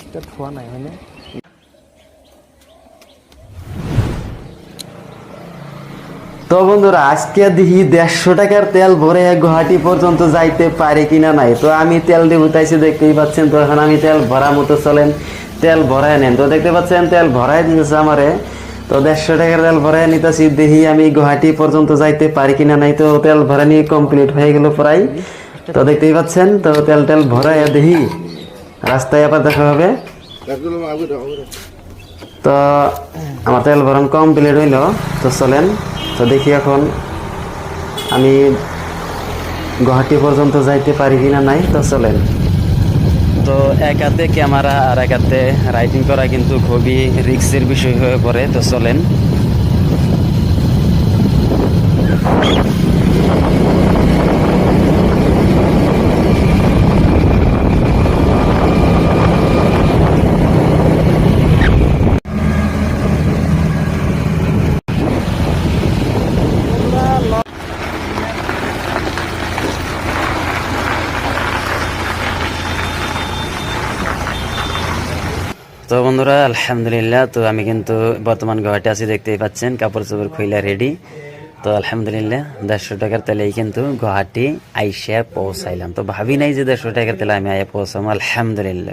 Start হওয়া নাই হয় না। তো বন্ধুরা আজকে দেখি 150 টাকার তেল ভরে গুয়াহাটি পর্যন্ত যাইতে পারে কিনা নাই। তো আমি তেল দিয়ে উঠাইছি দেখতেই পাচ্ছেন। তো এখন আমি তেল ভরা মতো চলেন তেল ভরায় নেন। তো দেখতে পাচ্ছেন তেল ভরাই দিতেছে আমারে। তো 150 টাকার তেল ভরাই নিতেছি, দেখি আমি গুয়াহাটি পর্যন্ত যাইতে পারি কিনা নাই। তো তেল ভরা নিয়ে কমপ্লিট হয়ে গেল প্রায়। তো দেখতেই পাচ্ছেন। তো তেল ভরাই দেখি রাস্তায় আবার দেখা হবে। তো আমার তেল ভরণ কমপ্লিট হইল। তো চলেন তো দেখি এখন আমি গুয়াহাটি পর্যন্ত যাইতে পারি কিনা নাই। তো চলেন। তো এক হাতে ক্যামেরা আর এক হাতে রাইডিং করা কিন্তু খুবই রিস্কের বিষয় হয়ে পড়ে। তো চলেন। তো বন্ধুরা আলহামদুলিল্লাহ, তো আমি কিন্তু বর্তমান গুয়াহাটি আছি, দেখতেই পাচ্ছেন কাপড় চোপড় খুইলা রেডি। তো আলহামদুলিল্লাহ 150 টাকার তেলেই কিন্তু গুয়াহাটি আইসা পৌঁছাইলাম। তো ভাবি নাই যে 150 টাকার তেলে আমি আইয়া পৌঁছাম। আলহামদুলিল্লাহ।